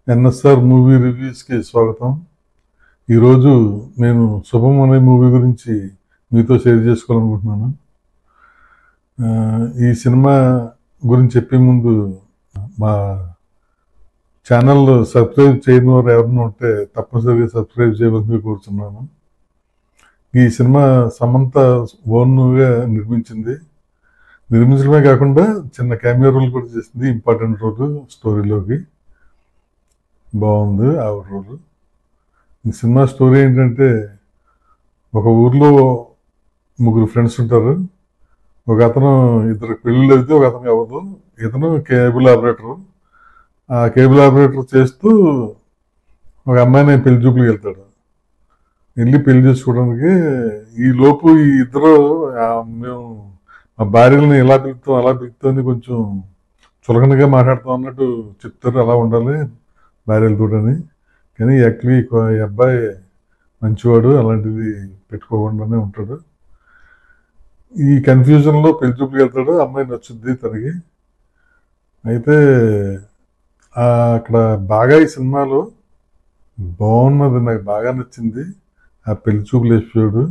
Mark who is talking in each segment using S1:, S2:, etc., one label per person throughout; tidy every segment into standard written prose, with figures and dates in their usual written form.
S1: NSR movie రివ్యూస్కి స్వాగతం. ఈరోజు నేను శుభం అనే మూవీ గురించి మీతో షేర్ చేసుకోవాలనుకుంటున్నాను. ఈ సినిమా గురించి చెప్పే ముందు మా ఛానల్ సబ్స్క్రైబ్ చేయని వారు ఎవరైనా ఉంటే తప్పనిసరిగా సబ్స్క్రైబ్ చేయవలసింది కోరుతున్నాను. ఈ సినిమా సమంత ఓన్గా నిర్మించడమే కాకుండా చిన్న కెమెరా రోల్ కూడా చేసింది, ఇంపార్టెంట్ రోల్ స్టోరీలోకి. బాగుంది ఆవిడ రోలు. ఈ సినిమా స్టోరీ ఏంటంటే, ఒక ఊర్లో ముగ్గురు ఫ్రెండ్స్ ఉంటారు. ఒక అతను ఇద్దరు పెళ్ళిళ్ళు అయితే ఒక అతనికి అవ్వదు. ఇతను కేబుల్ ఆపరేటర్. ఆ కేబుల్ ఆపరేటర్ చేస్తూ ఒక అమ్మాయిని పెళ్లి చూపులకు వెళ్తాడు. వెళ్ళి పెళ్లి చేసుకోవడానికి ఈ లోపు ఈ ఇద్దరు మేము మా భార్యలను ఎలా పిలుస్తాం అలా పిలుస్తామని కొంచెం చులకనగా మాట్లాడుతాం అన్నట్టు చెప్తారు. అలా ఉండాలి భార్యలతోటని. కానీ యాక్చువల్లీ ఈ అబ్బాయి మంచివాడు, అలాంటిది పెట్టుకోకుండానే ఉంటాడు. ఈ కన్ఫ్యూజన్లో పెళ్లి చూపులకు వెళ్తాడు. అమ్మాయి నచ్చుద్ది తనకి. అయితే అక్కడ బాగా ఈ సినిమాలో బాగున్నది, నాకు బాగా నచ్చింది ఆ పెళ్లి చూపులు ఎపిసోడ్.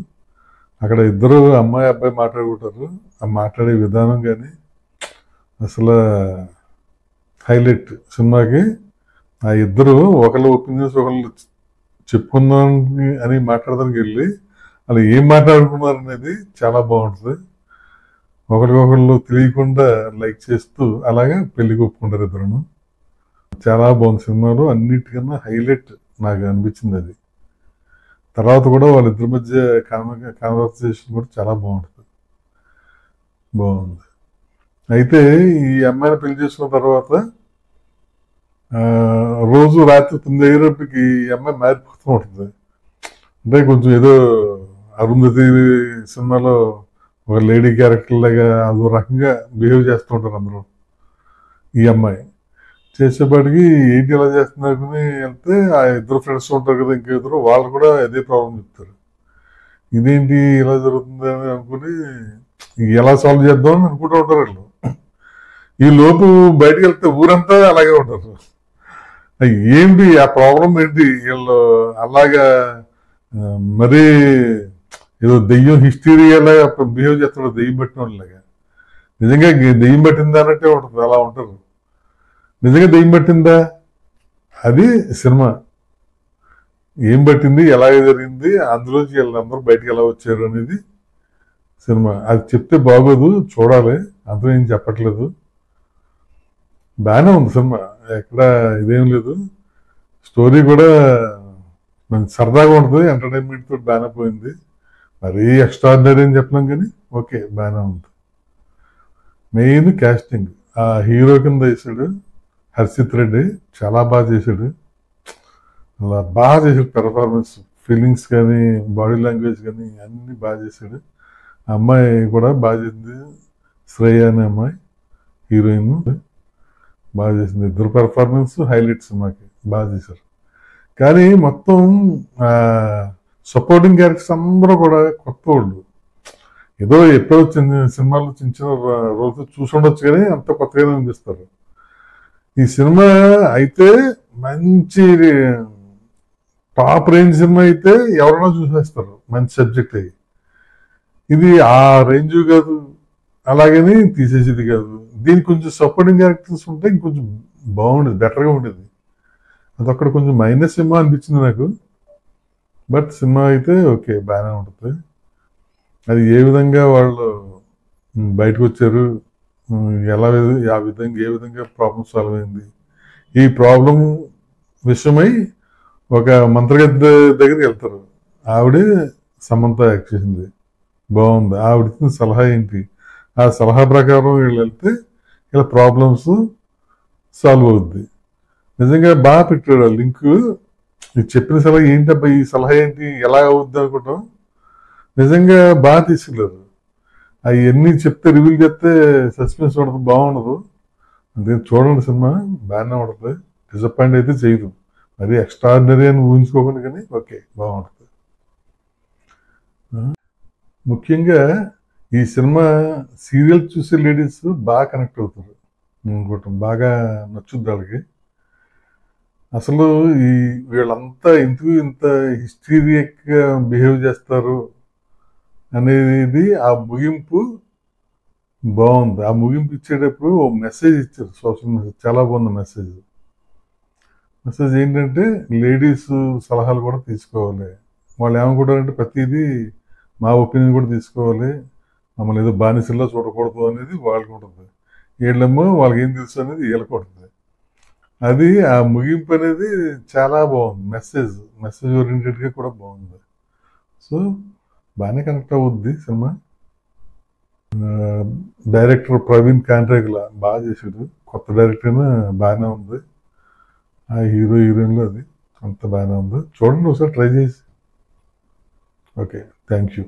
S1: అక్కడ ఇద్దరు అమ్మాయి అబ్బాయి మాట్లాడుకుంటారు. ఆ మాట్లాడే విధానం కానీ అసలు హైలైట్ సినిమాకి. ఆ ఇద్దరు ఒకళ్ళ ఒపీనియన్స్ ఒకళ్ళు చెప్పుకుందాం అని మాట్లాడడానికి వెళ్ళి వాళ్ళు ఏం మాట్లాడుకున్నారు అనేది చాలా బాగుంటుంది. ఒకరికొకళ్ళు తెలియకుండా లైక్ చేస్తూ అలాగా పెళ్లికి ఒప్పుకుంటారు ఇద్దరును. చాలా బాగుంది సినిమాలో. అన్నిటికన్నా హైలైట్ నాకు అనిపించింది అది. తర్వాత కూడా వాళ్ళిద్దరి మధ్య కాన్వర్సేషన్ కూడా చాలా బాగుంటుంది. అయితే ఈ అమ్మాయిని పెళ్లి చేసుకున్న తర్వాత రోజు రాత్రి 9 అయ్యేటప్పటికి ఈ అమ్మాయి మారిపోతూ ఉంటుంది. అంటే కొంచెం ఏదో అరుంధతి సినిమాలో ఒక లేడీ క్యారెక్టర్ లాగా అదో రకంగా బిహేవ్ చేస్తూ ఉంటారు అందరూ. ఈ అమ్మాయి చేసేపాటికి ఏంటి ఎలా చేస్తున్నారు అనుకుని వెళ్తే ఆ ఇద్దరు ఫ్రెండ్స్ ఉంటారు కదా, ఇంకా ఇద్దరు, వాళ్ళు కూడా అదే ప్రాబ్లం చెప్తారు. ఇదేంటి ఇలా జరుగుతుంది అని అనుకుని ఎలా సాల్వ్ చేద్దాం అని అనుకుంటూ ఉంటారు వీళ్ళు. ఈ లోపు బయటకు వెళ్తే ఊరంతా అలాగే ఉంటారు. ఏంటి ఆ ప్రాబ్లం ఏంటి, వీళ్ళు అలాగా మరీ ఏదో దెయ్యం హిస్టీరియాలాగా బిహేవ్ చేస్తాడు, దెయ్యం పట్టిన వాళ్ళలాగా. నిజంగా దెయ్యం పట్టిందా అన్నట్టే ఉంటుంది, అలా ఉంటారు. నిజంగా దెయ్యం పట్టిందా, అది సినిమా. ఏం పట్టింది, ఎలాగ జరిగింది, అందులోంచి వీళ్ళందరూ బయటకు ఎలా వచ్చారు అనేది సినిమా. అది చెప్తే బాగోదు, చూడాలి, అందులో ఏం చెప్పట్లేదు. బాగానే ఉంది సినిమా, ఎక్కడ ఇదేం లేదు. స్టోరీ కూడా మంచి సరదాగా ఉంటుంది, ఎంటర్టైన్మెంట్ తోటి బాగానే పోయింది. మరీ ఎక్స్ట్రాడినరీ అని చెప్పలేం కానీ ఓకే, బాగానే ఉంది. మెయిన్ కాస్టింగ్, ఆ హీరో కింద వేసాడు హర్షిత్ రెడ్డి, చాలా బాగా చేశాడు. అలా బాగా చేశాడు పెర్ఫార్మెన్స్, ఫీలింగ్స్ కానీ బాడీ లాంగ్వేజ్ కానీ అన్నీ బాగా చేశాడు. ఆ అమ్మాయి కూడా బాగా చేసింది, శ్రేయ అనే అమ్మాయి హీరోయిన్ బాగా చేసింది. ఇద్దరు పెర్ఫార్మెన్స్ హైలైట్ సినిమాకి, బాగా చేశారు. కానీ మొత్తం సపోర్టింగ్ క్యారెక్టర్స్ అందరూ కూడా కొత్త వాళ్ళు. ఏదో ఎప్పుడో సినిమాలో చిన్న చిన్న రోజు చూసి ఉండొచ్చు కానీ అంత కొత్తగానే అనిపిస్తారు. ఈ సినిమా అయితే మంచి టాప్ రేంజ్ సినిమా అయితే ఎవరైనా చూసేస్తారు, మంచి సబ్జెక్ట్ అయ్యి. ఇది ఆ రేంజ్ కాదు, అలాగని తీసేసేది కాదు. దీనికి కొంచెం సపోర్టింగ్ క్యారెక్టర్స్ ఉంటే ఇంకొంచెం బాగుండేది, బెటర్గా ఉండేది. అదొక్కడ కొంచెం మైనస్ సినిమా అనిపించింది నాకు. బట్ సినిమా అయితే ఓకే, బాగానే ఉంటుంది. అది ఏ విధంగా వాళ్ళు బయటకు వచ్చారు, ఎలా ఆ విధంగా ఏ విధంగా ప్రాబ్లం సాల్వ్ అయింది, ఈ ప్రాబ్లం విషయమై ఒక మంత్రగద్ద దగ్గరికి వెళ్తారు. ఆవిడే సమంత యాక్ట్ చేసింది, బాగుంది. ఆవిడ సలహా ఏంటి, ఆ సలహా ప్రకారం వీళ్ళు వెళ్తే ఇలా ప్రాబ్లమ్స్ సాల్వ్ అవుద్ది. నిజంగా బాగా పెట్టాడు ఆ లింక్. చెప్పిన సలహా ఏంటబ్బా, ఈ సలహా ఏంటి, ఎలా అవుద్ది అనుకుంటాం. నిజంగా బాగా తీసుకెళ్ళారు. అవన్నీ చెప్తే, రివీల్ చేస్తే సస్పెన్స్ ఉండదు, బాగుండదు. అంతే, చూడండి సినిమా బాగానే ఉంటుంది. డిసప్పాయింట్ అయితే చేయదు, మరి ఎక్స్ట్రాడినరీ అని ఊహించుకోకుండా, కానీ ఓకే, బాగుంటుంది. ముఖ్యంగా ఈ సినిమా సీరియల్ చూసే లేడీస్ బాగా కనెక్ట్ అవుతారు అనుకోవటం, బాగా నచ్చుద్ది వాళ్ళకి. అసలు ఈ వీళ్ళంతా ఎందుకు ఇంత హిస్టీరియక్గా బిహేవ్ చేస్తారు అనేది ఆ ముగింపు బాగుంది. ఆ ముగింపు ఇచ్చేటప్పుడు ఓ మెసేజ్ ఇచ్చారు, సోషల్ మెసేజ్, చాలా బాగుంది మెసేజ్. మెసేజ్ ఏంటంటే లేడీస్ సలహాలు కూడా తీసుకోవాలి. వాళ్ళు ఏమనుకుంటారంటే ప్రతిదీ మా ఒపీనియన్ కూడా తీసుకోవాలి, మమ్మల్ని ఏదో బానిసల్లో చూడకూడదు అనేది వాళ్ళకు ఉంటుంది. వీళ్ళేమో వాళ్ళకి ఏం తెలుసు అనేది వీళ్ళకి ఉంటుంది. అది ఆ ముగింపు అనేది చాలా బాగుంది. మెసేజ్ ఓరియంటెడ్గా కూడా బాగుంది. సో బాగానే కనెక్ట్ అవుద్ది సినిమా. డైరెక్టర్ ప్రవీణ్ కాంట్రేగుల బాగా చేశాడు. కొత్త డైరెక్టర్ అయినా బాగానే ఉంది. ఆ హీరో హీరోయిన్లో అది అంత బాగానే ఉంది. చూడండి ఒకసారి ట్రై చేసి. Okay, thank you.